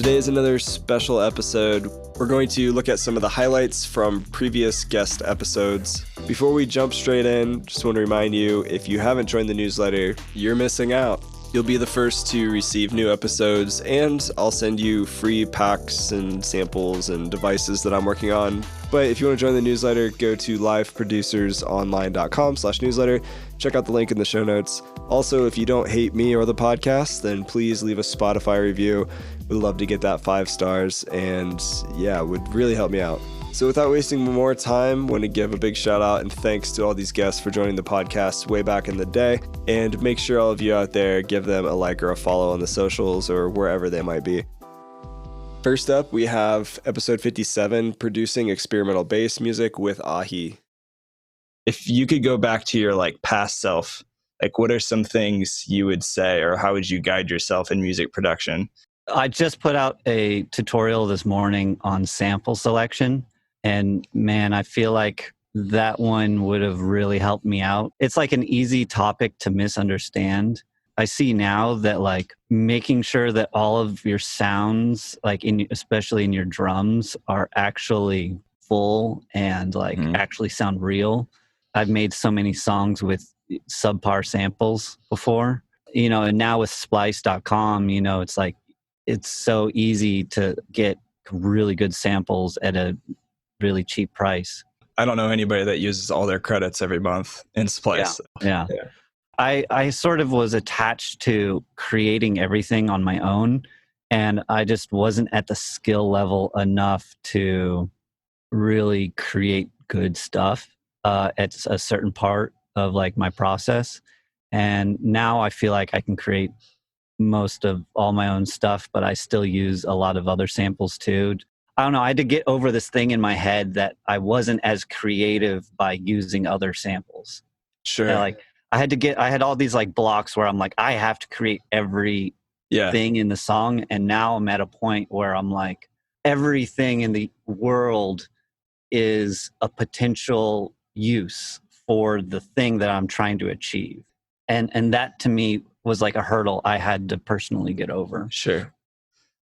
Today is another special episode. We're going to look at some of the highlights from previous guest episodes. Before we jump straight in, just want to remind you, if you haven't joined the newsletter, you're missing out. You'll be the first to receive new episodes, and I'll send you free packs and samples and devices that I'm working on. But if you want to join the newsletter, go to liveproducersonline.com/newsletter. Check out the link in the show notes. Also, if you don't hate me or the podcast, then please leave a Spotify review. We'd love to get that 5 stars, and yeah, it would really help me out. So without wasting more time, I want to give a big shout out and thanks to all these guests for joining the podcast way back in the day. And make sure all of you out there give them a like or a follow on the socials or wherever they might be. First up, we have episode 57, Producing Experimental Bass Music with AHEE. If you could go back to your past self, what are some things you would say, or how would you guide yourself in music production? I just put out a tutorial this morning on sample selection. And man, I feel like that one would have really helped me out. It's an easy topic to misunderstand. I see now that making sure that all of your sounds, especially in your drums, are actually full and actually sound real. I've made so many songs with subpar samples before, and now with splice.com, it's so easy to get really good samples at a really cheap price. I don't know anybody that uses all their credits every month in Splice. Yeah. I sort of was attached to creating everything on my own, and I just wasn't at the skill level enough to really create good stuff at a certain part of my process. And now I feel like I can create most of all my own stuff, but I still use a lot of other samples too. I don't know. I had to get over this thing in my head that I wasn't as creative by using other samples. Sure. I had all these blocks where I'm I have to create every thing in the song. And now I'm at a point where I'm everything in the world is a potential use for the thing that I'm trying to achieve. And that to me was a hurdle I had to personally get over. Sure.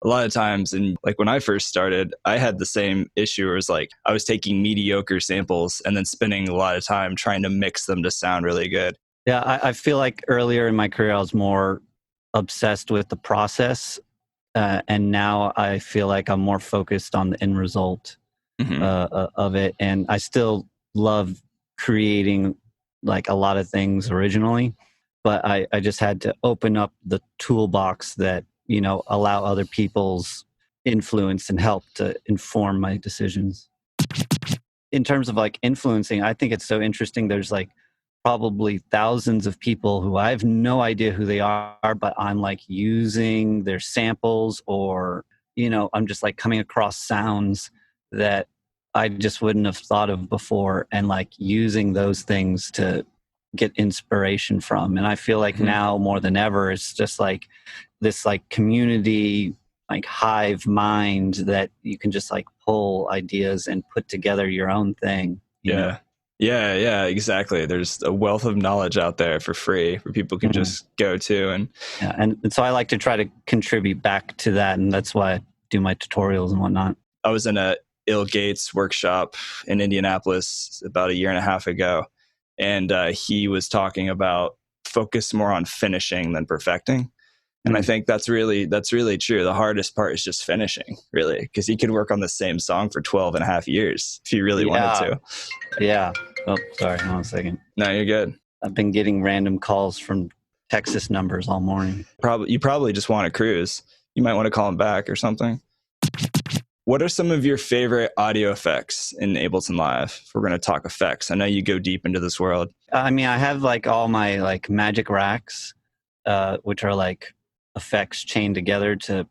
A lot of times, and when I first started, I had the same issue where it was I was taking mediocre samples and then spending a lot of time trying to mix them to sound really good. Yeah, I feel earlier in my career, I was more obsessed with the process. And now I feel I'm more focused on the end result of it. And I still love creating a lot of things originally. But I just had to open up the toolbox that, allow other people's influence and help to inform my decisions. In terms of influencing, I think it's so interesting. There's probably thousands of people who I have no idea who they are, but I'm using their samples, or, I'm just coming across sounds that I just wouldn't have thought of before, and using those things to get inspiration from. And I feel now more than ever, it's just this community, hive mind that you can just pull ideas and put together your own thing. You know? Yeah, exactly. There's a wealth of knowledge out there for free where people can just go to. And so I like to try to contribute back to that. And that's why I do my tutorials and whatnot. I was in a Il Gates workshop in Indianapolis about 1.5 years ago. And he was talking about focus more on finishing than perfecting. And I think that's really true. The hardest part is just finishing, really, because he could work on the same song for 12.5 years if he really wanted to. Yeah. Oh, sorry. Hold on a second. No, you're good. I've been getting random calls from Texas numbers all morning. You probably just want to cruise. You might want to call him back or something. What are some of your favorite audio effects in Ableton Live? If we're going to talk effects, I know you go deep into this world. I mean, I have all my magic racks, which are effects chained together to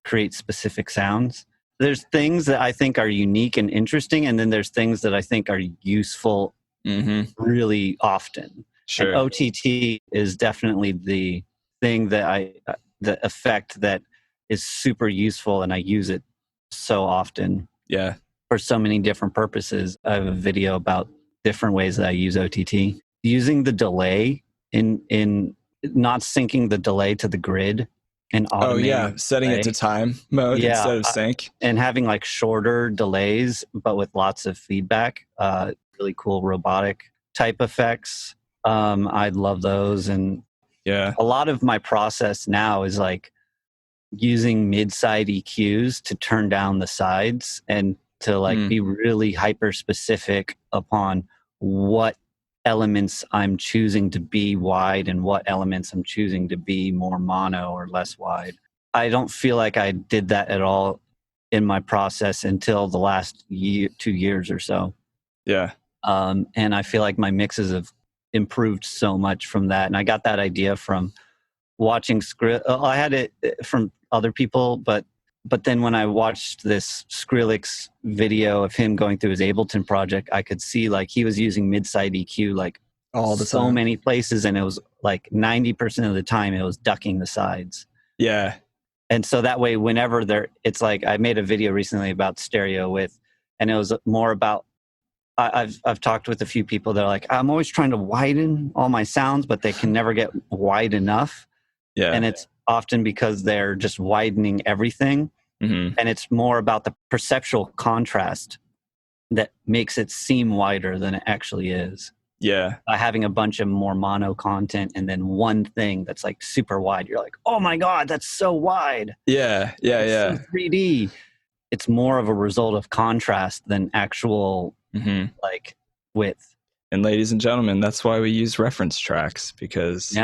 create specific sounds. There's things that I think are unique and interesting, and then there's things that I think are useful really often. Sure. And OTT is definitely the thing that the effect that is super useful, and I use it so often. Yeah. For so many different purposes. I have a video about different ways that I use OTT. Using the delay in not syncing the delay to the grid and Oh automating. yeah, setting it to time mode instead of sync. And having like shorter delays, but with lots of feedback. Really cool robotic type effects. I'd love those. And Yeah. a lot of my process now is like using mid-side EQs to turn down the sides and to like be really hyper specific upon what elements I'm choosing to be wide and what elements I'm choosing to be more mono or less wide. I don't feel like I did that at all in my process until the last 2 years or so. Yeah. And I feel like my mixes have improved so much from that. And I got that idea from watching I had it from other people, but then when I watched this Skrillex video of him going through his Ableton project, I could see like he was using mid-side EQ like all the so time. many places, and it was like 90% of the time it was ducking the sides. Yeah. And so that way, whenever it's like I made a video recently about stereo width, and it was more about I've talked with a few people that are like, I'm always trying to widen all my sounds, but they can never get wide enough. Yeah. And it's often because they're just widening everything. Mm-hmm. And it's more about the perceptual contrast that makes it seem wider than it actually is. Yeah. By having a bunch of more mono content and then one thing that's like super wide, you're like, oh my God, that's so wide. Yeah. Yeah. It's Yeah. so 3D. It's more of a result of contrast than actual like width. And ladies and gentlemen, that's why we use reference tracks, because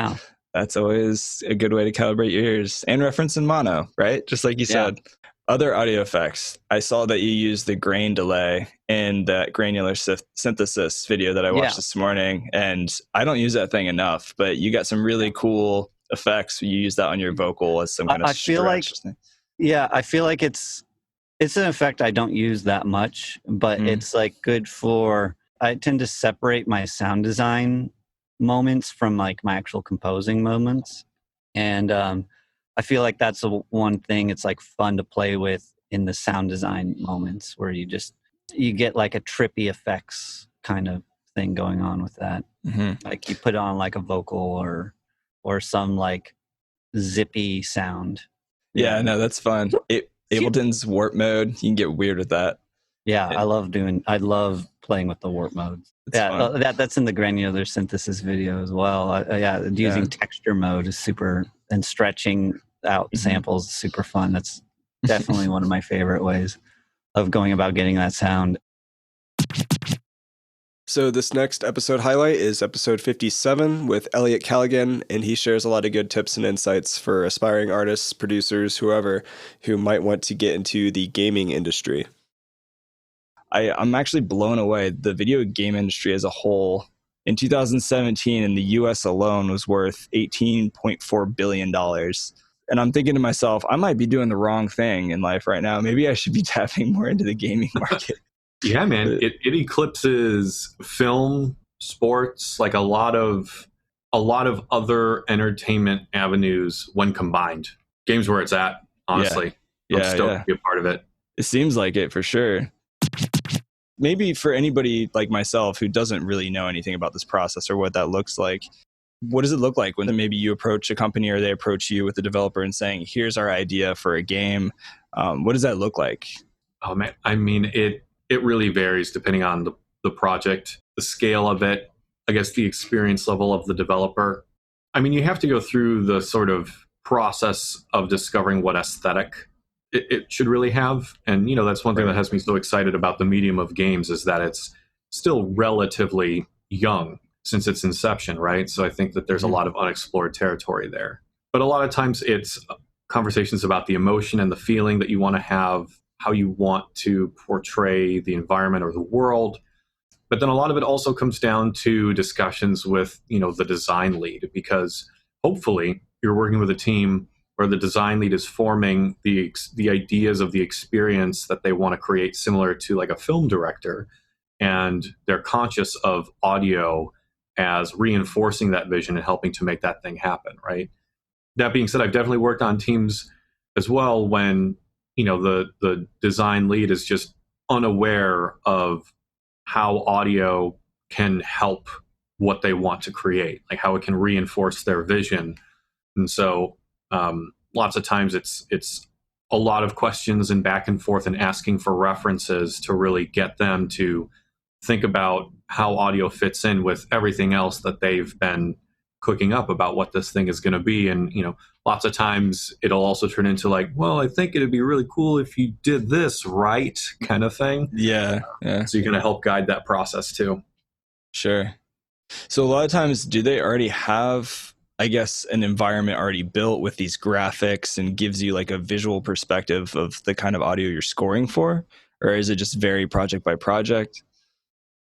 that's always a good way to calibrate your ears, and reference in mono, right? Just like you said. Other audio effects. I saw that you use the grain delay in that granular synthesis video that I watched this morning, and I don't use that thing enough, but you got some really cool effects. You use that on your vocal as some kind of stretch. I feel like it's an effect I don't use that much, but it's like good for, I tend to separate my sound design moments from like my actual composing moments. And I feel like that's one thing it's like fun to play with in the sound design moments, where you get like a trippy effects kind of thing going on with that. Like you put on like a vocal or some like zippy sound. Yeah, no, that's fun. Ableton's warp mode, you can get weird with that. Yeah, I love playing with the warp modes. That's in the granular synthesis video as well. Using texture mode is super, and stretching out samples is super fun. That's definitely one of my favorite ways of going about getting that sound. So this next episode highlight is episode 57 with Elliot Callighan, and he shares a lot of good tips and insights for aspiring artists, producers, whoever who might want to get into the gaming industry. I'm actually blown away. The video game industry as a whole in 2017 in the US alone was worth $18.4 billion. And I'm thinking to myself, I might be doing the wrong thing in life right now. Maybe I should be tapping more into the gaming market. Yeah, man. It eclipses film, sports, like a lot of other entertainment avenues when combined. Games where it's at, honestly. I'm stoked to be a part of it. It seems like it for sure. Maybe for anybody like myself who doesn't really know anything about this process or what that looks like, what does it look like when maybe you approach a company or they approach you with a developer and saying, here's our idea for a game? What does that look like? Oh, man. I mean, it really varies depending on the project, the scale of it, I guess the experience level of the developer. I mean, you have to go through the sort of process of discovering what aesthetic it should really have. And, that's one thing that has me so excited about the medium of games, is that it's still relatively young since its inception, right? So I think that there's a lot of unexplored territory there. But a lot of times it's conversations about the emotion and the feeling that you want to have, how you want to portray the environment or the world. But then a lot of it also comes down to discussions with, the design lead, because hopefully you're working with a team where the design lead is forming the ideas of the experience that they want to create, similar to like a film director. And they're conscious of audio as reinforcing that vision and helping to make that thing happen, right? That being said, I've definitely worked on teams as well when, the design lead is just unaware of how audio can help what they want to create, like how it can reinforce their vision. And so lots of times it's a lot of questions and back and forth and asking for references to really get them to think about how audio fits in with everything else that they've been cooking up about what this thing is going to be. And, lots of times it'll also turn into like, well, I think it'd be really cool if you did this right kind of thing. Yeah. So you're going to help guide that process too. Sure. So a lot of times, do they already have, I guess, an environment already built with these graphics and gives you like a visual perspective of the kind of audio you're scoring for? Or is it just very project by project?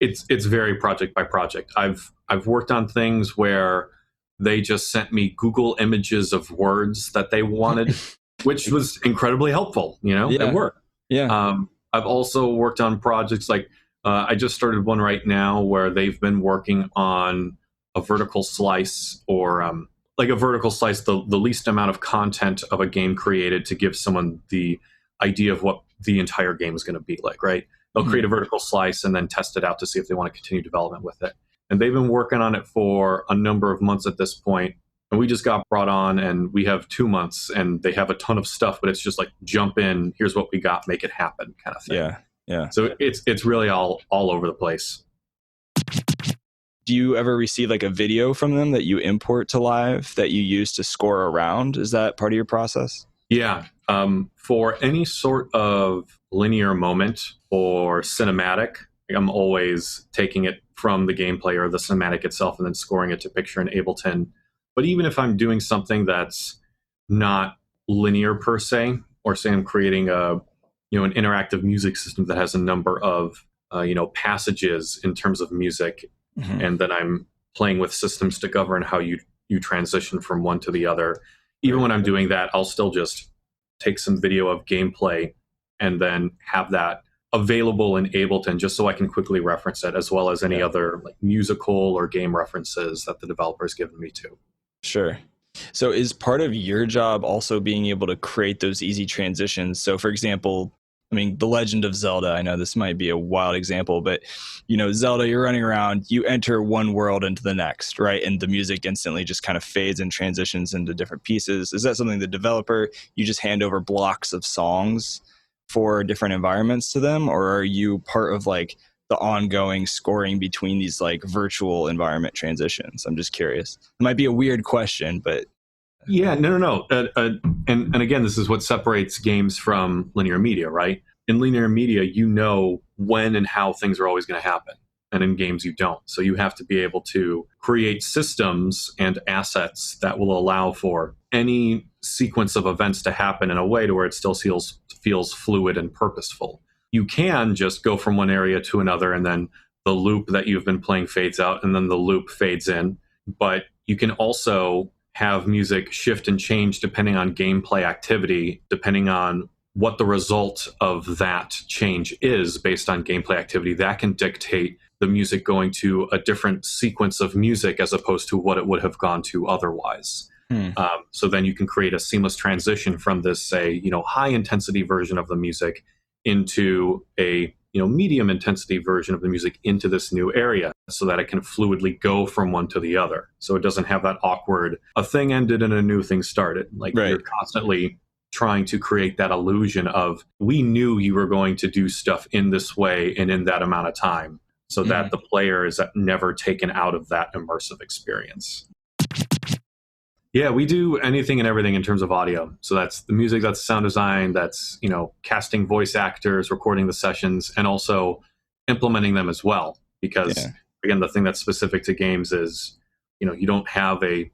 It's very project by project. I've worked on things where they just sent me Google images of words that they wanted, which was incredibly helpful. It worked. Yeah. I've also worked on projects like I just started one right now where they've been working on a vertical slice or like a vertical slice, the least amount of content of a game created to give someone the idea of what the entire game is going to be like, right? They'll create a vertical slice and then test it out to see if they want to continue development with it. And they've been working on it for a number of months at this point. And we just got brought on and we have 2 months and they have a ton of stuff, but it's just like, jump in, here's what we got, make it happen kind of thing. Yeah. So it's really all over the place. Do you ever receive like a video from them that you import to live that you use to score around? Is that part of your process? Yeah. For any sort of linear moment or cinematic, I'm always taking it from the gameplay or the cinematic itself and then scoring it to picture in Ableton. But even if I'm doing something that's not linear per se, or say I'm creating an interactive music system that has a number of passages in terms of music, and then I'm playing with systems to govern how you transition from one to the other. Even when I'm doing that, I'll still just take some video of gameplay and then have that available in Ableton just so I can quickly reference it, as well as any other like musical or game references that the developer's given me too. Sure. So is part of your job also being able to create those easy transitions? So for example, The Legend of Zelda, I know this might be a wild example, but Zelda, you're running around, you enter one world into the next, right? And the music instantly just kind of fades and transitions into different pieces. Is that something the developer, you just hand over blocks of songs for different environments to them? Or are you part of like the ongoing scoring between these like virtual environment transitions? I'm just curious. It might be a weird question, but yeah, no. And again, this is what separates games from linear media, right? In linear media, you know when and how things are always going to happen. And in games, you don't. So you have to be able to create systems and assets that will allow for any sequence of events to happen in a way to where it still feels fluid and purposeful. You can just go from one area to another and then the loop that you've been playing fades out and then the loop fades in. But you can also have music shift and change depending on gameplay activity, depending on what the result of that change is based on gameplay activity. That can dictate the music going to a different sequence of music as opposed to what it would have gone to otherwise. So then you can create a seamless transition from this, say, high intensity version of the music into a medium intensity version of the music into this new area so that it can fluidly go from one to the other. So it doesn't have that awkward, a thing ended and a new thing started. Like You're constantly trying to create that illusion of, we knew you were going to do stuff in this way and in that amount of time, so that the player is never taken out of that immersive experience. Yeah, we do anything and everything in terms of audio. So that's the music, that's sound design, that's, casting voice actors, recording the sessions, and also implementing them as well. Because, again, the thing that's specific to games is, you don't have a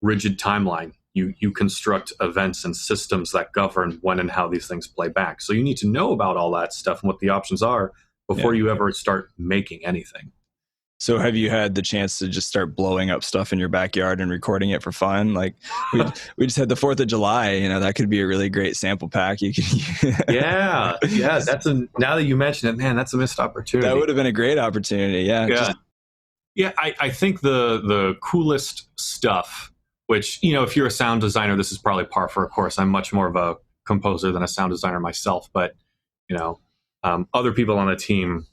rigid timeline. You construct events and systems that govern when and how these things play back. So you need to know about all that stuff and what the options are before you ever start making anything. So have you had the chance to just start blowing up stuff in your backyard and recording it for fun? Like we just had the 4th of July, that could be a really great sample pack. You can Yeah. Now that you mention it, man, that's a missed opportunity. That would have been a great opportunity. Yeah. I think the coolest stuff, which, if you're a sound designer, this is probably par for a course. I'm much more of a composer than a sound designer myself, but other people on the team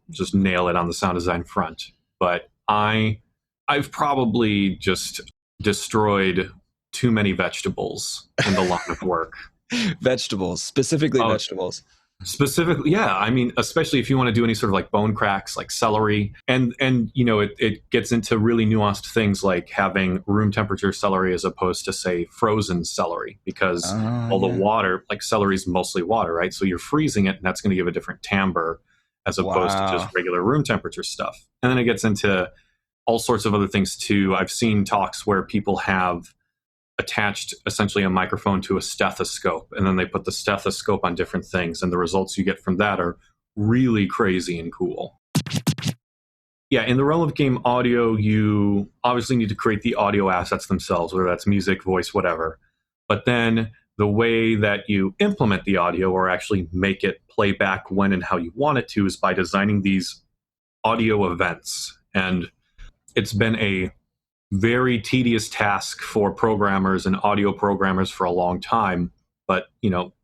just nail it on the sound design front. But I've probably just destroyed too many vegetables in the line of work. Vegetables, specifically vegetables. Specifically, yeah. I mean, especially if you want to do any sort of like bone cracks, like celery, and it gets into really nuanced things like having room temperature celery as opposed to, say, frozen celery, because all the water, like celery is mostly water, right? So you're freezing it, and that's going to give a different timbre as opposed to just regular room temperature stuff. And then it gets into all sorts of other things too. I've seen talks where people have attached essentially a microphone to a stethoscope, and then they put the stethoscope on different things, and the results you get from that are really crazy and cool. Yeah, in the realm of game audio, you obviously need to create the audio assets themselves, whether that's music, voice, whatever. But then the way that you implement the audio or actually make it play back when and how you want it to is by designing these audio events. And it's been a very tedious task for programmers and audio programmers for a long time. But,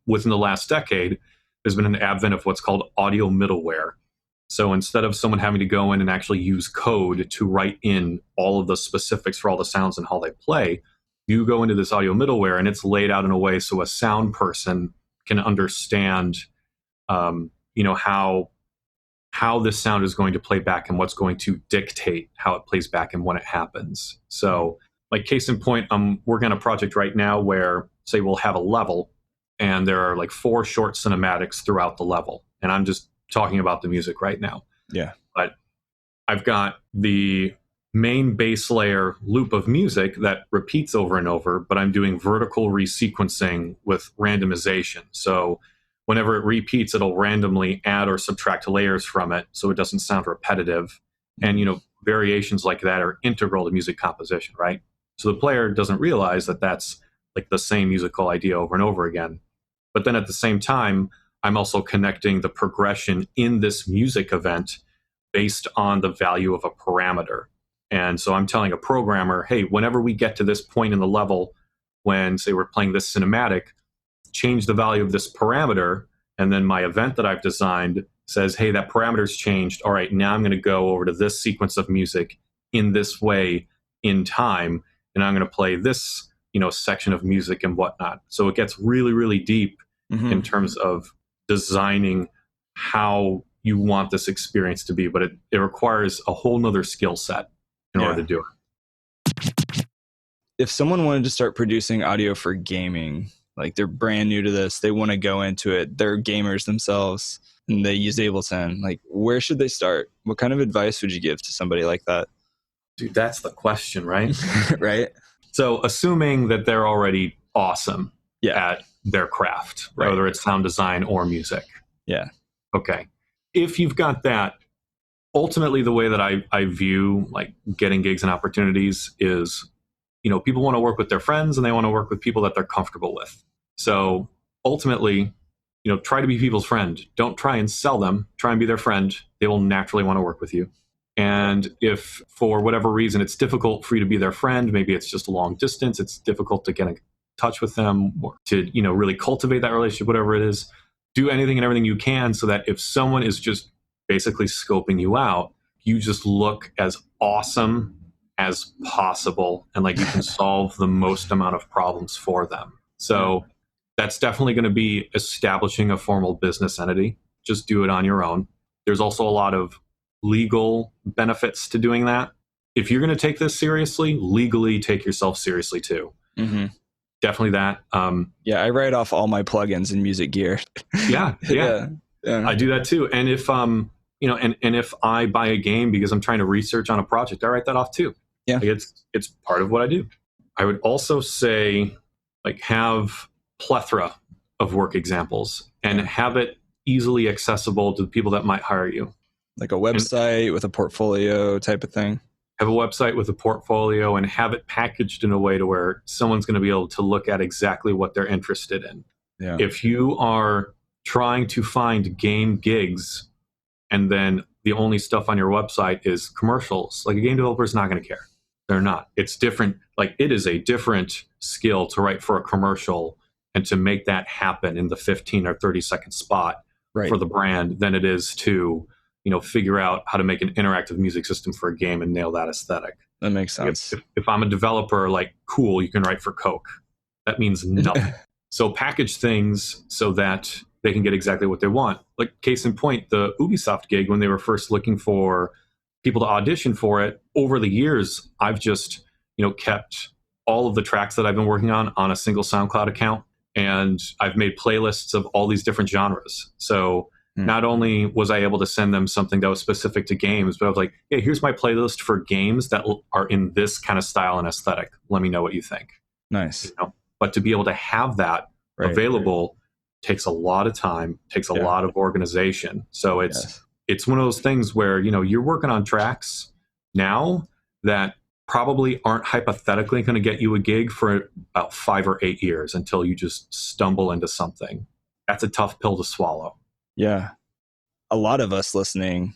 within the last decade, there's been an advent of what's called audio middleware. So instead of someone having to go in and actually use code to write in all of the specifics for all the sounds and how they play, you go into this audio middleware and it's laid out in a way so a sound person can understand, how this sound is going to play back and what's going to dictate how it plays back and when it happens. So, like, case in point, I'm working on a project right now where, say, we'll have a level and there are like 4 short cinematics throughout the level. And I'm just talking about the music right now. Yeah. But I've got the main base layer loop of music that repeats over and over, but I'm doing vertical resequencing with randomization. So whenever it repeats, it'll randomly add or subtract layers from it so it doesn't sound repetitive. And, variations like that are integral to music composition, right? So the player doesn't realize that that's like the same musical idea over and over again. But then at the same time, I'm also connecting the progression in this music event based on the value of a parameter. And so I'm telling a programmer, hey, whenever we get to this point in the level, when, say, we're playing this cinematic, change the value of this parameter, and then my event that I've designed says, hey, that parameter's changed. All right, now I'm going to go over to this sequence of music in this way in time, and I'm going to play this, section of music and whatnot. So it gets really, really deep in terms of designing how you want this experience to be, but it requires a whole nother skill set in order to do it. If someone wanted to start producing audio for gaming, like they're brand new to this, they want to go into it, they're gamers themselves, and they use Ableton, like, where should they start? What kind of advice would you give to somebody like that? Dude, that's the question, right? Right? So assuming that they're already awesome at their craft, right, whether it's sound design or music. Yeah. Okay. If you've got that, ultimately the way that I view like getting gigs and opportunities is, people want to work with their friends and they want to work with people that they're comfortable with. So ultimately, try to be people's friend. Don't try and sell them. Try and be their friend. They will naturally want to work with you. And if for whatever reason it's difficult for you to be their friend, maybe it's just a long distance, it's difficult to get in touch with them or to, really cultivate that relationship, whatever it is, do anything and everything you can so that if someone is just basically scoping you out, you just look as awesome as possible and like you can solve the most amount of problems for them. So that's definitely going to be establishing a formal business entity. Just do it on your own. There's also a lot of legal benefits to doing that. If you're going to take this seriously, legally take yourself seriously too. Mm-hmm. Definitely that. I write off all my plugins in Music Gear. Yeah. I do that too. And if and if I buy a game because I'm trying to research on a project, I write that off too. Yeah, like it's part of what I do. I would also say, like, have plethora of work examples and have it easily accessible to the people that might hire you. Like a website with a portfolio type of thing. Have a website with a portfolio and have it packaged in a way to where someone's going to be able to look at exactly what they're interested in. Yeah. If you are trying to find game gigs and then the only stuff on your website is commercials, like, a game developer is not going to care. They're not. It's different. Like, it is a different skill to write for a commercial and to make that happen in the 15 or 30-second spot for the brand than it is to, figure out how to make an interactive music system for a game and nail that aesthetic. That makes sense. If I'm a developer, like, cool, you can write for Coke. That means nothing. So package things so that they can get exactly what they want. Like, case in point, the Ubisoft gig, when they were first looking for people to audition for it, over the years, I've just, kept all of the tracks that I've been working on a single SoundCloud account. And I've made playlists of all these different genres. So not only was I able to send them something that was specific to games, but I was like, hey, here's my playlist for games that are in this kind of style and aesthetic. Let me know what you think. Nice. But to be able to have that available takes a lot of time, takes a lot of organization. So it's one of those things where, you're working on tracks now that probably aren't hypothetically going to get you a gig for about 5 or 8 years until you just stumble into something. That's a tough pill to swallow. Yeah. A lot of us listening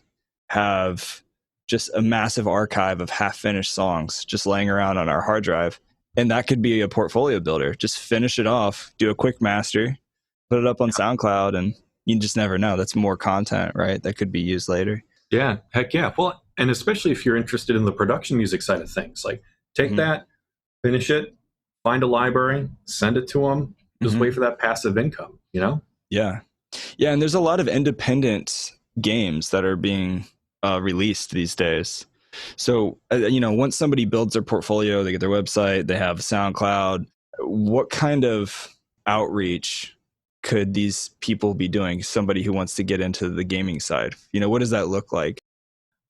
have just a massive archive of half-finished songs just laying around on our hard drive. And that could be a portfolio builder. Just finish it off, do a quick master, put it up on SoundCloud, and you just never know. That's more content, right? That could be used later. Yeah, heck yeah. Well, and especially if you're interested in the production music side of things, like take that, finish it, find a library, send it to them, just wait for that passive income, Yeah. Yeah, and there's a lot of independent games that are being released these days. So, once somebody builds their portfolio, they get their website, they have SoundCloud, what kind of outreach could these people be doing? Somebody who wants to get into the gaming side, what does that look like?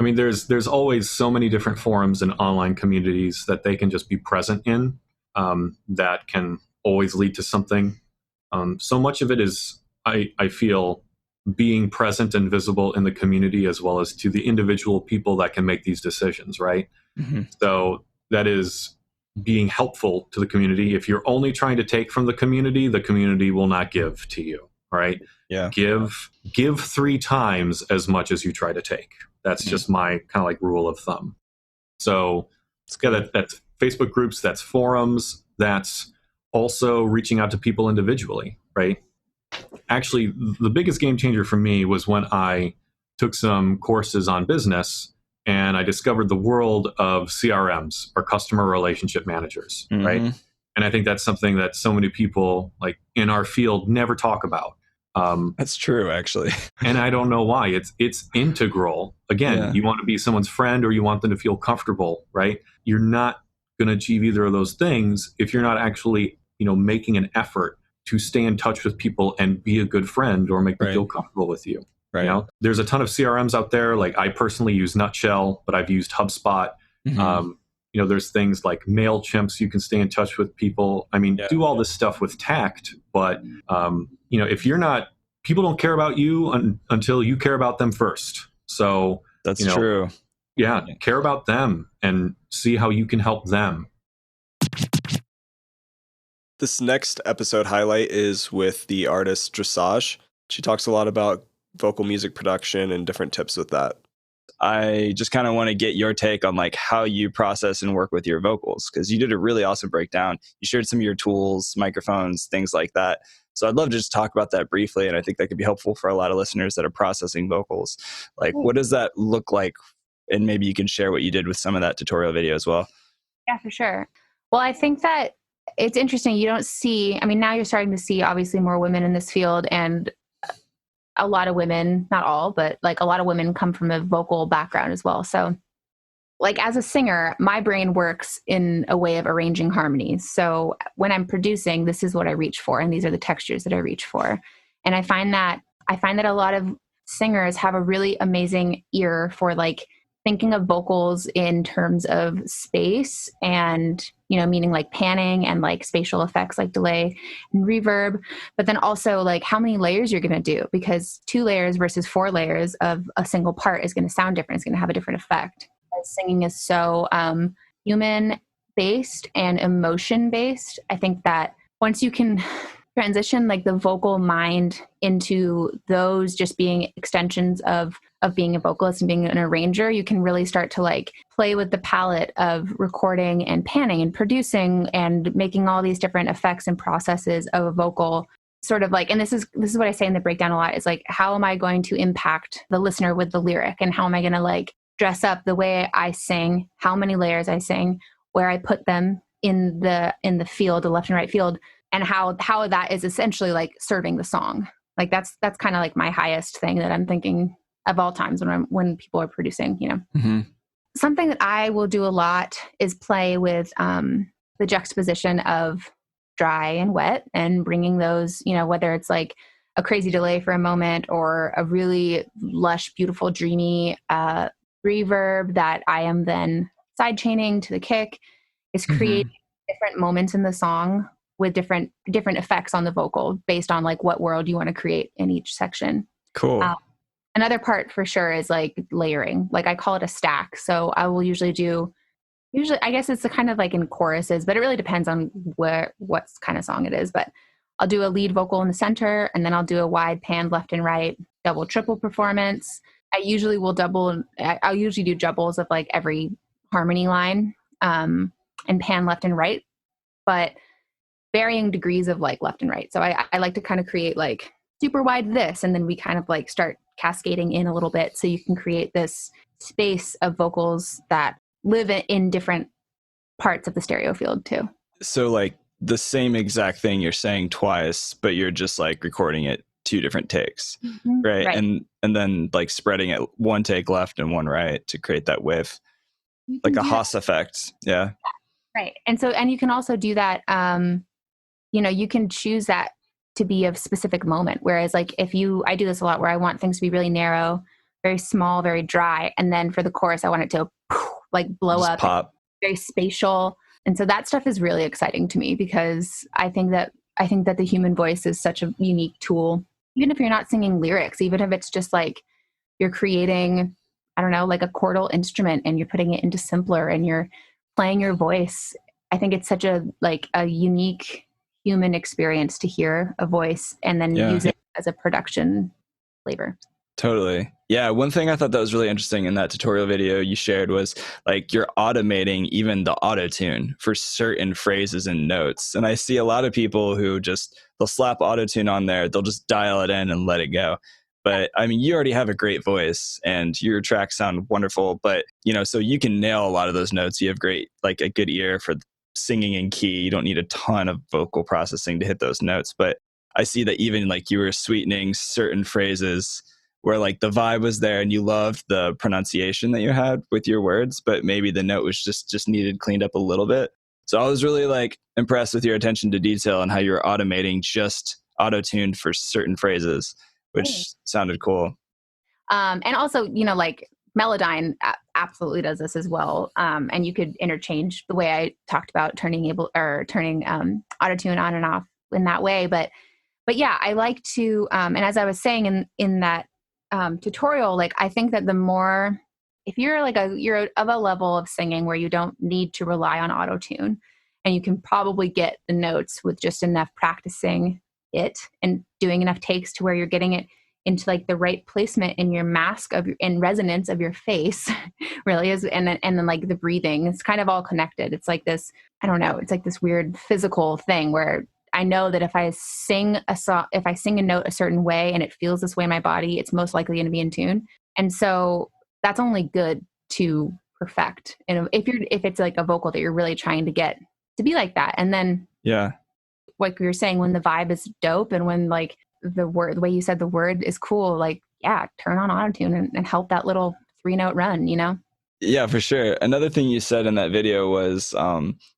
I mean, there's always so many different forums and online communities that they can just be present in that can always lead to something. So much of it is, I feel, being present and visible in the community as well as to the individual people that can make these decisions, right? So that is being helpful to the community. If you're only trying to take from the community will not give to you, right? Yeah. Give 3 times as much as you try to take. That's just my kind of like rule of thumb. So that's Facebook groups, that's forums, that's also reaching out to people individually, right? Actually, the biggest game changer for me was when I took some courses on business and I discovered the world of CRMs, or customer relationship managers, right? And I think that's something that so many people like in our field never talk about. That's true, actually. And I don't know why. It's integral. Again, you want to be someone's friend or you want them to feel comfortable, right? You're not going to achieve either of those things if you're not actually, making an effort to stay in touch with people and be a good friend or make them feel comfortable with you. Right. There's a ton of CRMs out there. Like I personally use Nutshell, but I've used HubSpot. There's things like MailChimp, so you can stay in touch with people. I mean, do all this stuff with tact, but if you're not, people don't care about you until you care about them first. So that's true. Yeah, care about them and see how you can help them. This next episode highlight is with the artist Dresage. She talks a lot about vocal music production and different tips with that. I just kind of want to get your take on like how you process and work with your vocals, because you did a really awesome breakdown. You shared some of your tools, microphones, things like that. So I'd love to just talk about that briefly, and I think that could be helpful for a lot of listeners that are processing vocals. Like, what does that look like? And maybe you can share what you did with some of that tutorial video as well. Yeah, for sure. Well, I think that it's interesting. You don't see, now you're starting to see obviously more women in this field, and a lot of women, not all, but like a lot of women come from a vocal background as well. So like as a singer, my brain works in a way of arranging harmonies. So when I'm producing, this is what I reach for. And these are the textures that I reach for. And I find that a lot of singers have a really amazing ear for like thinking of vocals in terms of space and, meaning like panning and like spatial effects like delay and reverb, but then also like how many layers you're going to do, because 2 layers versus 4 layers of a single part is going to sound different. It's going to have a different effect. Singing is so human based and emotion based. I think that once you can transition like the vocal mind into those just being extensions of being a vocalist and being an arranger, you can really start to like play with the palette of recording and panning and producing and making all these different effects and processes of a vocal sort of like, and this is what I say in the breakdown a lot, is like, how am I going to impact the listener with the lyric, and how am I going to like dress up the way I sing, how many layers I sing, where I put them in the field, the left and right field, and how that is essentially like serving the song. Like that's kind of like my highest thing that I'm thinking of all times when people are producing, you know. Mm-hmm. Something that I will do a lot is play with the juxtaposition of dry and wet and bringing those, you know, whether it's like a crazy delay for a moment or a really lush, beautiful, dreamy reverb that I am then side chaining to the kick, is creating different moments in the song with different effects on the vocal based on like what world you want to create in each section. Cool. Another part for sure is like layering. Like I call it a stack. So I will usually I guess it's the kind of like in choruses, but it really depends on what kind of song it is. But I'll do a lead vocal in the center, and then I'll do a wide pan left and right, double, triple performance. I usually will I'll usually do doubles of like every harmony line, and pan left and right, but varying degrees of like left and right. So I like to kind of create like super wide this, and then we kind of like start cascading in a little bit so you can create this space of vocals that live in different parts of the stereo field too. So like the same exact thing you're saying twice, but you're just like recording it 2 different takes, right? And then like spreading it 1 take left and 1 right to create that wave, like a Haas effect. Yeah. Right. And you can also do that. You know, you can choose that to be a specific moment. Whereas like I do this a lot where I want things to be really narrow, very small, very dry. And then for the chorus, I want it to like blow Just up, pop. Very spatial. And so that stuff is really exciting to me because I think that the human voice is such a unique tool, even if you're not singing lyrics, even if it's just like you're creating, I don't know, like a chordal instrument and you're putting it into simpler and you're playing your voice. I think it's such a unique human experience to hear a voice and then use it as a production flavor. Totally. Yeah. One thing I thought that was really interesting in that tutorial video you shared was like you're automating even the auto tune for certain phrases and notes. And I see a lot of people who they'll slap auto tune on there. They'll just dial it in and let it go. But I mean, you already have a great voice and your tracks sound wonderful, but you know, so you can nail a lot of those notes. You have a good ear for singing in key. You don't need a ton of vocal processing to hit those notes. But I see that even like you were sweetening certain phrases where like the vibe was there and you loved the pronunciation that you had with your words, but maybe the note was just needed cleaned up a little bit. So I was really like impressed with your attention to detail and how you were automating just auto-tuned for certain phrases, which sounded cool. And also, you know, like Melodyne absolutely does this as well. And you could interchange the way I talked about turning auto-tune on and off in that way. But yeah, I like to, and as I was saying in that tutorial, like I think that the more, if you're of a level of singing where you don't need to rely on auto-tune and you can probably get the notes with just enough practicing it and doing enough takes to where you're getting it into like the right placement in your mask in resonance of your face really is. And then like the breathing, it's kind of all connected. It's like this, I don't know, it's like this weird physical thing where I know that if I sing a note a certain way and it feels this way in my body, it's most likely going to be in tune. And so that's only good to perfect. And if it's like a vocal that you're really trying to get to be like that. And then like we were saying, when the vibe is dope and when like the way you said the word is cool, like, turn on auto-tune and help that little 3-note run, you know? Yeah, for sure. Another thing you said in that video was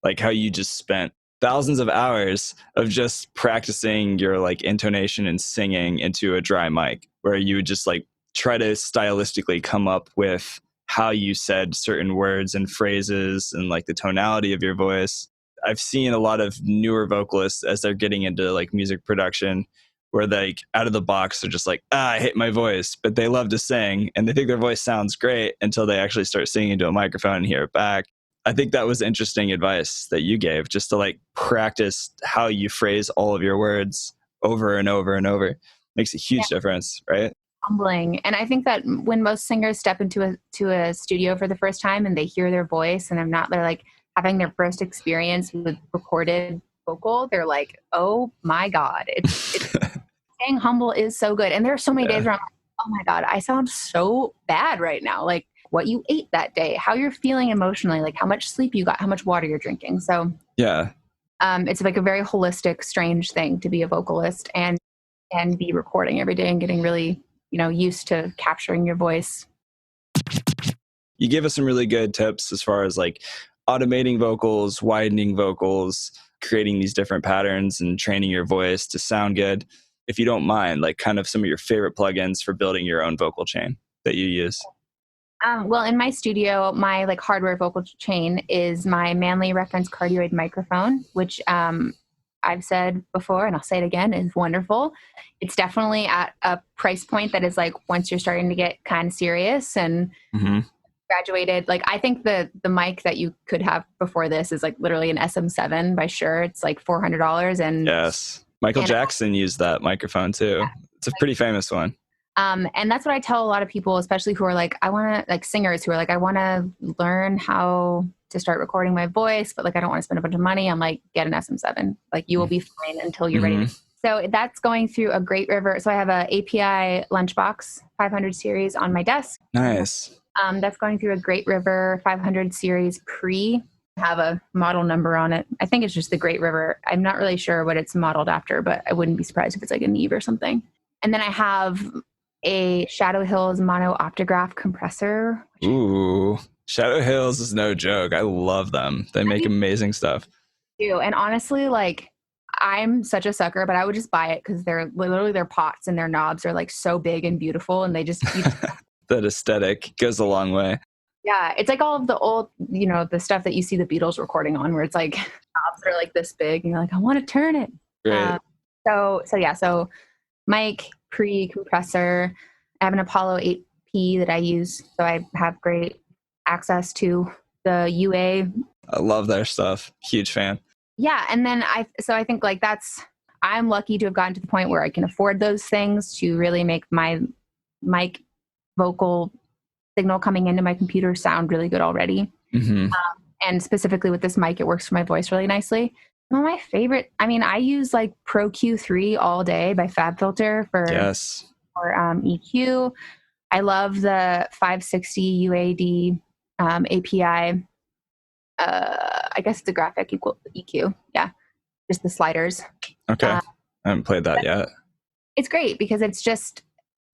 like how you just spent thousands of hours of just practicing your like intonation and singing into a dry mic, where you would just like try to stylistically come up with how you said certain words and phrases and like the tonality of your voice. I've seen a lot of newer vocalists as they're getting into like music production where they out of the box they're just like, I hate my voice, but they love to sing and they think their voice sounds great until they actually start singing into a microphone and hear it back. I think that was interesting advice that you gave, just to like practice how you phrase all of your words over and over and over. Makes a huge difference, right? Humbling. And I think that when most singers step into a studio for the first time and they hear their voice and they're like having their first experience with recorded vocal, they're like, oh my God, it's staying humble is so good. And there are so many days where I'm like, oh my God, I sound so bad right now. Like what you ate that day, how you're feeling emotionally, like how much sleep you got, how much water you're drinking. So Yeah. it's like a very holistic, strange thing to be a vocalist and be recording every day and getting really, used to capturing your voice. You gave us some really good tips as far as like automating vocals, widening vocals, creating these different patterns and training your voice to sound good. If you don't mind, like kind of some of your favorite plugins for building your own vocal chain that you use. Well, in my studio, my like hardware vocal chain is my Manley reference cardioid microphone, which I've said before, and I'll say it again, is wonderful. It's definitely at a price point that is like once you're starting to get kind of serious and graduated. Like I think the mic that you could have before this is like literally an SM7 by Shure. It's like $400. And yes, Michael Jackson used that microphone too. Yeah. It's a pretty famous one. And that's what I tell a lot of people, especially who are like, I want to, like singers who are like, I want to learn how to start recording my voice, but like, I don't want to spend a bunch of money. I'm like, get an SM7. Like you will be fine until you're ready. So that's going through a Great River. So I have a API Lunchbox 500 series on my desk. Nice. That's going through a Great River 500 series pre. I have a model number on it. I think it's just the Great River. I'm not really sure what it's modeled after, but I wouldn't be surprised if it's like a Neve or something. And then I have a Shadow Hills mono optograph compressor. Ooh, Shadow Hills is no joke. I love them. They make amazing stuff. And honestly, like I'm such a sucker, but I would just buy it because they're literally their pots and their knobs are like so big and beautiful, and they just that aesthetic goes a long way. Yeah, it's like all of the old, the stuff that you see the Beatles recording on, where it's like knobs are like this big, and you're like, I want to turn it. Great. So mic, pre-compressor. I have an Apollo 8P that I use, so I have great access to the UA. I love their stuff. Huge fan. Yeah, and then I think like I'm lucky to have gotten to the point where I can afford those things to really make my mic vocal signal coming into my computer sound really good already. And specifically with this mic, it works for my voice really nicely. One of my favorite, I use like Pro Q3 all day by FabFilter for EQ. I love the 560 UAD API. I guess it's a graphic EQ. Yeah, just the sliders. Okay, I haven't played that yet. It's great because it's just,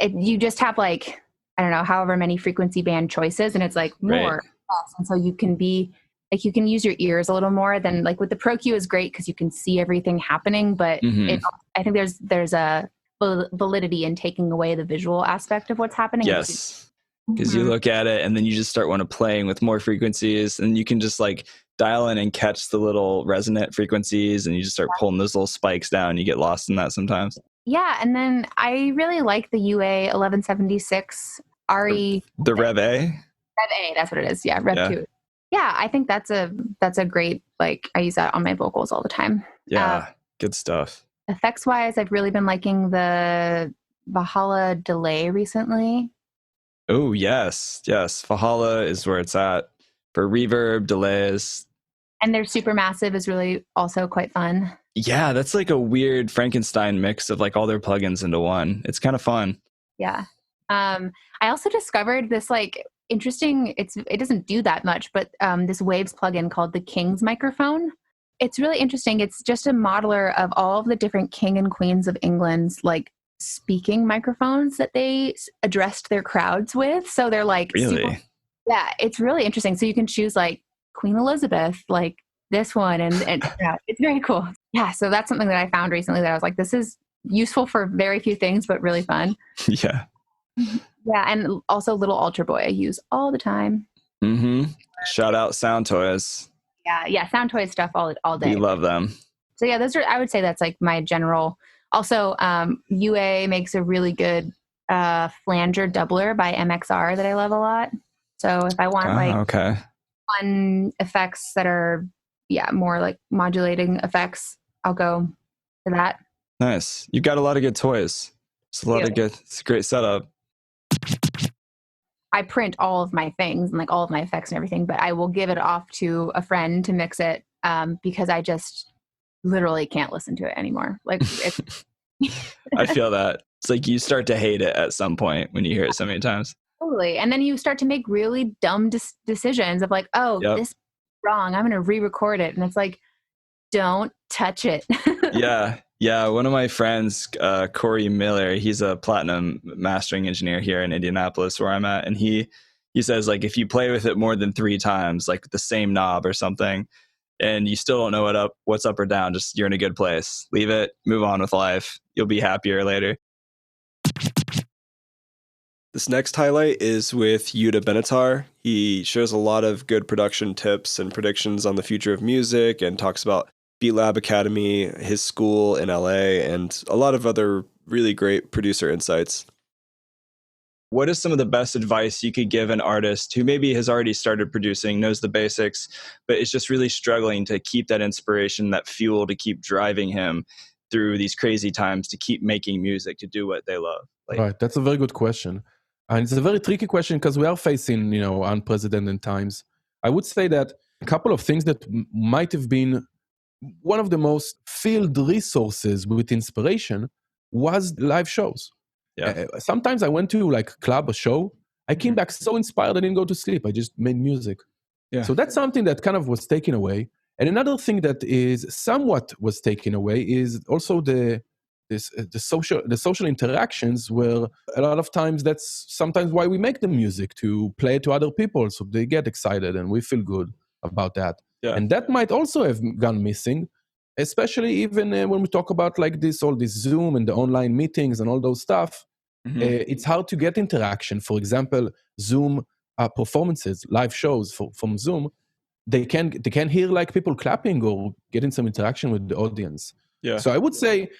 you just have like, I don't know, however many frequency band choices, and it's like more. Less. And so you can be like, you can use your ears a little more than like with the Pro Q is great because you can see everything happening, but I think there's a validity in taking away the visual aspect of what's happening. Yes, because you look at it and then you just start playing with more frequencies, and you can just like dial in and catch the little resonant frequencies, and you just start pulling those little spikes down. You get lost in that sometimes. Yeah, and then I really like the UA 1176 RE. The Rev A? Rev A, that's what it is. Yeah, Rev 2. Yeah, I think that's a great, like, I use that on my vocals all the time. Yeah, good stuff. Effects-wise, I've really been liking the Valhalla delay recently. Oh, yes. Valhalla is where it's at for reverb, delays. And their Supermassive is really also quite fun. Yeah, that's like a weird Frankenstein mix of like all their plugins into one. It's kind of fun. Yeah. I also discovered this like interesting, it doesn't do that much, but this Waves plugin called the King's microphone. It's really interesting. It's just a modeler of all of the different king and queens of England's like speaking microphones that they addressed their crowds with. So they're like, really? Yeah, it's really interesting. So you can choose like Queen Elizabeth, like this one, and yeah, it's very cool. Yeah, so that's something that I found recently that I was like, this is useful for very few things, but really fun. Yeah. Yeah, and also Little Ultra Boy I use all the time. Shout out Sound Toys. Yeah, Sound Toys stuff all day. We love them. So yeah, those are, I would say that's like my general. Also, UA makes a really good flanger doubler by MXR that I love a lot. So if I want fun effects that are more like modulating effects, I'll go to that. Nice. You've got a lot of good toys. It's a great setup. I print all of my things and like all of my effects and everything, but I will give it off to a friend to mix it because I just literally can't listen to it anymore. Like I feel that. It's like you start to hate it at some point when you hear it so many times. Totally. And then you start to make really dumb decisions of like, oh, this is wrong. I'm going to re-record it. And it's like, don't touch it. Yeah. One of my friends, Corey Miller, he's a platinum mastering engineer here in Indianapolis where I'm at. And he says, like, if you play with it more than 3 times, like the same knob or something, and you still don't know what's up or down, just you're in a good place. Leave it, move on with life. You'll be happier later. This next highlight is with Yeuda Ben-Atar. He shares a lot of good production tips and predictions on the future of music and talks about Beat Lab Academy, his school in LA, and a lot of other really great producer insights. What is some of the best advice you could give an artist who maybe has already started producing, knows the basics, but is just really struggling to keep that inspiration, that fuel to keep driving him through these crazy times, to keep making music, to do what they love? Right. That's a very good question. And it's a very tricky question because we are facing, unprecedented times. I would say that a couple of things that might have been one of the most filled resources with inspiration was live shows. Yeah. Sometimes I went to like club, a show. I came back so inspired I didn't go to sleep. I just made music. Yeah. So that's something that kind of was taken away. And another thing that is somewhat was taken away is also the social interactions, where a lot of times that's sometimes why we make the music, to play to other people so they get excited and we feel good about that. Yeah. And that might also have gone missing, especially even when we talk about like all this Zoom and the online meetings and all those stuff. Mm-hmm. It's hard to get interaction. For example, Zoom performances, live shows from Zoom, they can hear like people clapping or getting some interaction with the audience. Yeah. So I would say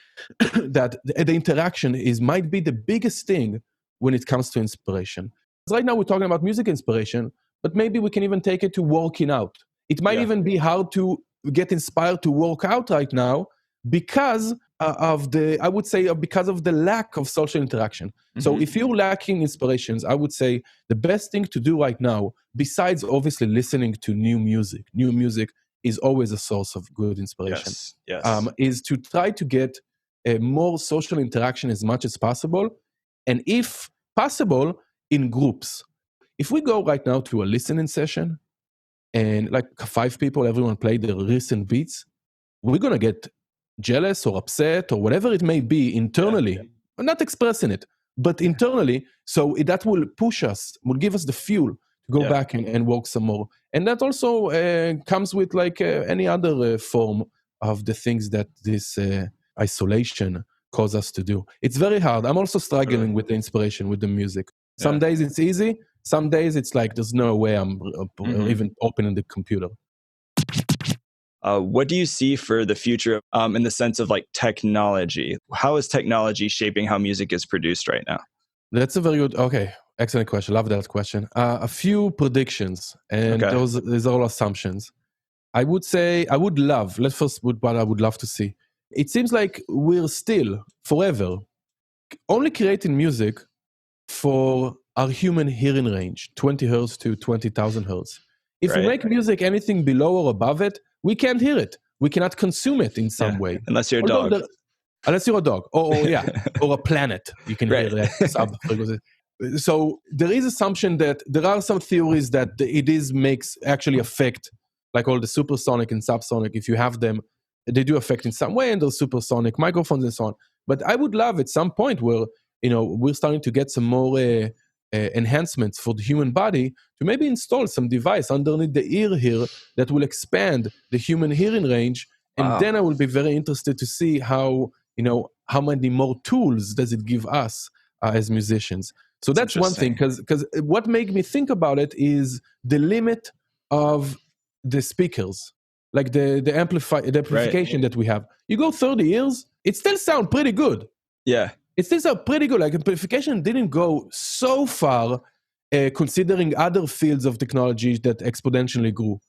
that the interaction might be the biggest thing when it comes to inspiration. Right now we're talking about music inspiration, but maybe we can even take it to working out. It might even be hard to get inspired to work out right now because of the lack of social interaction. Mm-hmm. So if you're lacking inspirations, I would say the best thing to do right now, besides obviously listening to new music is always a source of good inspiration. Yes. Is to try to get more social interaction as much as possible, and if possible, in groups. If we go right now to a listening session, and like 5 people, everyone play their recent beats, we're going to get jealous or upset or whatever it may be internally. We're not expressing it, but internally. So that will push us, will give us the fuel to go back and work some more. And that also comes with like any other form of the things that this isolation causes us to do. It's very hard. I'm also struggling with the inspiration, with the music. Some days it's easy. Some days it's like there's no way I'm even opening the computer. What do you see for the future in the sense of like technology? How is technology shaping how music is produced right now? That's a very good, excellent question. Love that question. A few predictions, and those are all assumptions. I would say, let's first put what I would love to see. It seems like we're still forever only creating music for our human hearing range, 20 hertz to 20,000 hertz. If we make music anything below or above it, we can't hear it. We cannot consume it in some way. Unless you're a dog. Unless you're a dog. Or a planet. You can hear that. So there is assumption that there are some theories that it makes actually affect, like all the supersonic and subsonic, if you have them, they do affect in some way, and those supersonic microphones and so on. But I would love at some point where, we're starting to get some more enhancements for the human body to maybe install some device underneath the ear here that will expand the human hearing range. And then I will be very interested to see how many more tools does it give us as musicians. So that's one thing, because what made me think about it is the limit of the speakers, like the amplification that we have. You go 30 years, it still sounds pretty good. Yeah. It still sounds pretty good. Like amplification didn't go so far, considering other fields of technology that exponentially grew.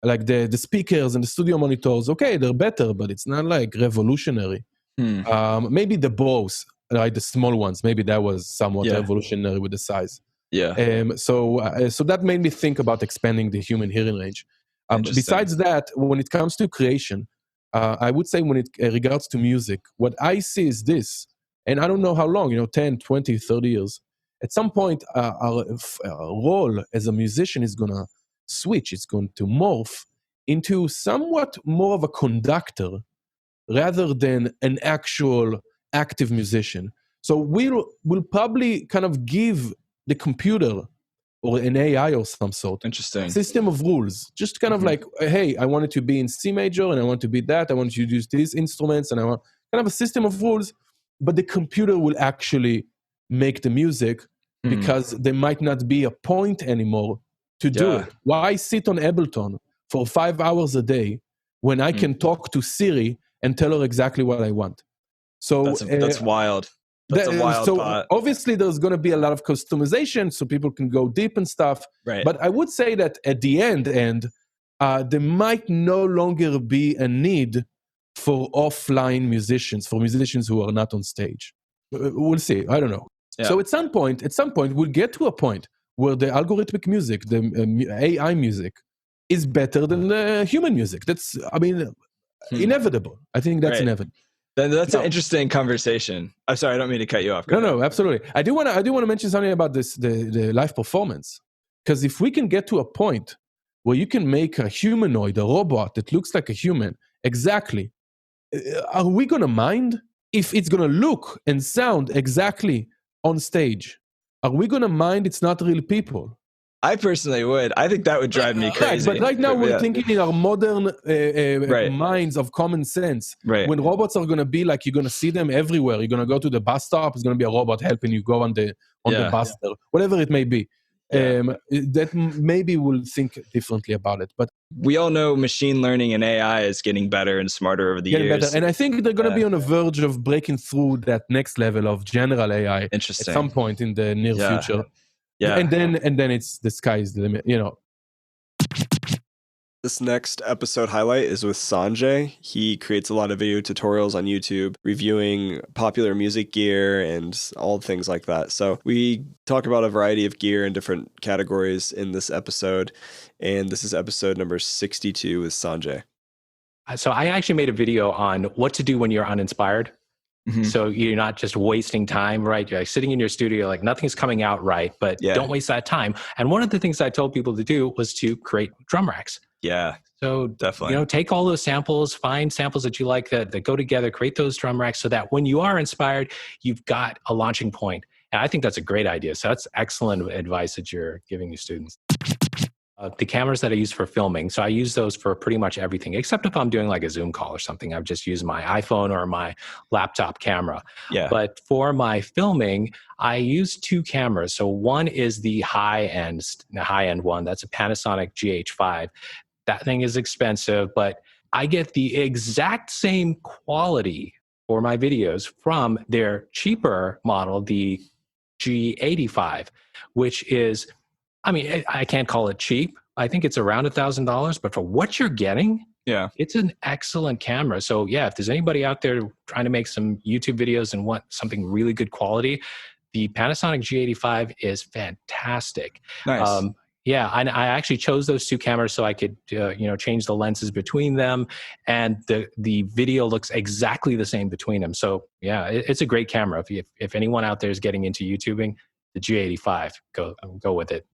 Like the speakers and the studio monitors, they're better, but it's not like revolutionary. Maybe the Bose, like the small ones, maybe that was somewhat revolutionary with the size. Yeah. So that made me think about expanding the human hearing range. Besides that, when it comes to creation, I would say when it regards to music, what I see is this, and I don't know how long, 10, 20, 30 years. At some point, our role as a musician is going to switch. It's going to morph into somewhat more of a conductor rather than an actual active musician. So we'll probably kind of give the computer or an AI or some sort. Interesting. System of rules. Just kind of like, hey, I want it to be in C major and I want to be that. I want you to use these instruments and I want kind of a system of rules, but the computer will actually make the music because there might not be a point anymore to do it. Why sit on Ableton for 5 hours a day when I can talk to Siri and tell her exactly what I want? So that's wild. That's a wild thought. Obviously, there's going to be a lot of customization so people can go deep and stuff. Right. But I would say that at the end, there might no longer be a need for offline musicians, for musicians who are not on stage. We'll see. I don't know. Yeah. So at some point, we'll get to a point where the algorithmic music, the AI music, is better than the human music. That's, inevitable. I think that's inevitable. Then that's an interesting conversation. I'm sorry, I don't mean to cut you off. No, absolutely. I do want to mention something about this, the live performance, because if we can get to a point where you can make a humanoid, a robot that looks like a human, exactly, are we going to mind if it's going to look and sound exactly on stage? Are we going to mind it's not real people? I personally would. I think that would drive me crazy. Right, but right now we're thinking in our modern minds of common sense. Right. When robots are going to be like, you're going to see them everywhere. You're going to go to the bus stop. It's going to be a robot helping you go on the bus, whatever it may be. That maybe we'll think differently about it. But we all know machine learning and AI is getting better and smarter over the years. Better. And I think they're going to be on the verge of breaking through that next level of general AI at some point in the near future. Yeah. And then it's the sky is the limit, This next episode highlight is with Sanjay. He creates a lot of video tutorials on YouTube, reviewing popular music gear and all things like that. So we talk about a variety of gear in different categories in this episode. And this is episode number 62 with Sanjay. So I actually made a video on what to do when you're uninspired. Mm-hmm. So you're not just wasting time, right? You're like sitting in your studio, like nothing's coming out right, but don't waste that time. And one of the things I told people to do was to create drum racks. Yeah. So definitely, take all those samples, find samples that you like that go together, create those drum racks so that when you are inspired, you've got a launching point. And I think that's a great idea. So that's excellent advice that you're giving your students. The cameras that I use for filming, so I use those for pretty much everything, except if I'm doing like a Zoom call or something. I've just used my iPhone or my laptop camera. Yeah. But for my filming, I use two cameras. So one is the high-end one. That's a Panasonic GH5. That thing is expensive, but I get the exact same quality for my videos from their cheaper model, the G85, which is, I can't call it cheap. I think it's around $1,000, but for what you're getting, it's an excellent camera. So if there's anybody out there trying to make some YouTube videos and want something really good quality, the Panasonic G85 is fantastic. Nice. And I actually chose those two cameras so I could, change the lenses between them, and the video looks exactly the same between them. So it's a great camera. If anyone out there is getting into YouTubing, the G85, go with it.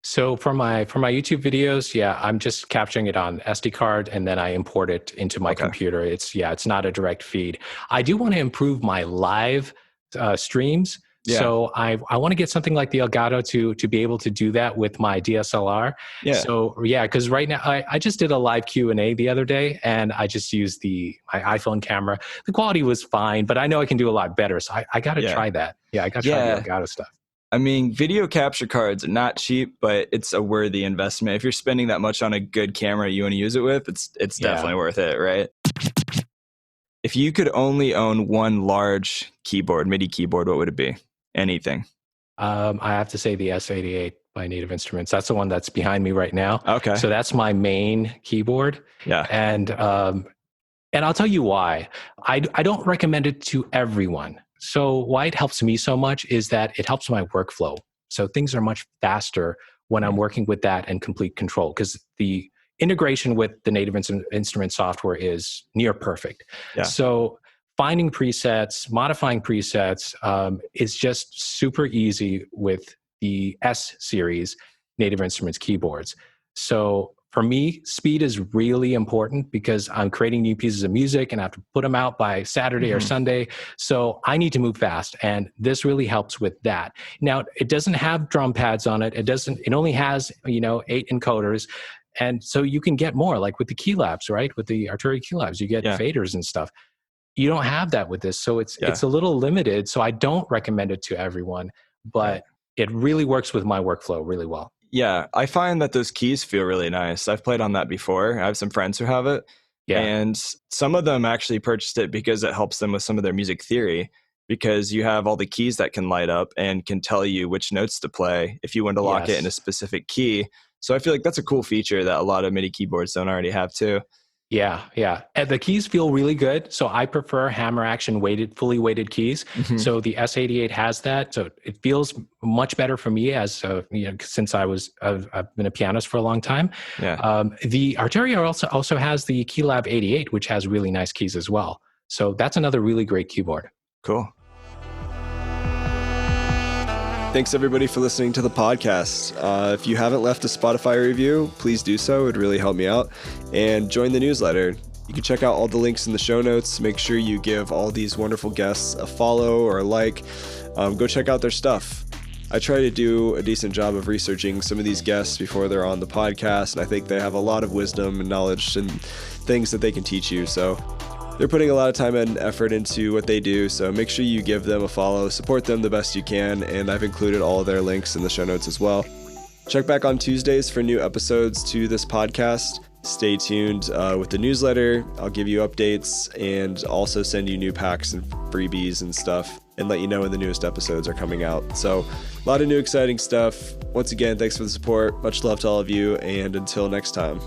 So for my YouTube videos, I'm just capturing it on SD card and then I import it into my computer. It's not a direct feed. I do want to improve my live streams. Yeah. So I want to get something like the Elgato to be able to do that with my DSLR. Yeah. So because right now I just did a live Q&A the other day and I just used my iPhone camera. The quality was fine, but I know I can do a lot better. So I got to try that. I got to try the Elgato stuff. Video capture cards are not cheap, but it's a worthy investment. If you're spending that much on a good camera you want to use it with, it's definitely worth it, right? If you could only own one large keyboard, MIDI keyboard, what would it be? Anything. I have to say the S88 by Native Instruments. That's the one that's behind me right now. Okay. So that's my main keyboard. Yeah. And I'll tell you why. I don't recommend it to everyone. So why it helps me so much is that it helps my workflow. So things are much faster when I'm working with that and complete control, because the integration with the Native Instrument software is near perfect. Yeah. So finding presets, modifying presets is just super easy with the S series Native Instruments keyboards. So for me, speed is really important because I'm creating new pieces of music and I have to put them out by Saturday or Sunday. So I need to move fast. And this really helps with that. Now, it doesn't have drum pads on it. It only has, 8 encoders. And so you can get more, like with the Keylabs, right? With the Arturia Keylabs, you get faders and stuff. You don't have that with this. So it's a little limited. So I don't recommend it to everyone, but it really works with my workflow really well. Yeah, I find that those keys feel really nice. I've played on that before. I have some friends who have it. Yeah. And some of them actually purchased it because it helps them with some of their music theory, because you have all the keys that can light up and can tell you which notes to play if you want to lock it in a specific key. So I feel like that's a cool feature that a lot of MIDI keyboards don't already have too. Yeah. And the keys feel really good. So I prefer hammer action fully weighted keys. So the S88 has that. So it feels much better for me as since I've been a pianist for a long time. Yeah. The Arturia also has the Keylab 88, which has really nice keys as well. So that's another really great keyboard. Cool. Thanks everybody for listening to the podcast. If you haven't left a Spotify review, please do so. It would really help me out. And join the newsletter. You can check out all the links in the show notes. Make sure you give all these wonderful guests a follow or a like. Go check out their stuff. I try to do a decent job of researching some of these guests before they're on the podcast, and I think they have a lot of wisdom and knowledge and things that they can teach you. So they're putting a lot of time and effort into what they do, so make sure you give them a follow, support them the best you can, and I've included all of their links in the show notes as well. Check back on Tuesdays for new episodes to this podcast. Stay tuned with the newsletter. I'll give you updates and also send you new packs and freebies and stuff and let you know when the newest episodes are coming out. So a lot of new exciting stuff. Once again, thanks for the support. Much love to all of you, and until next time.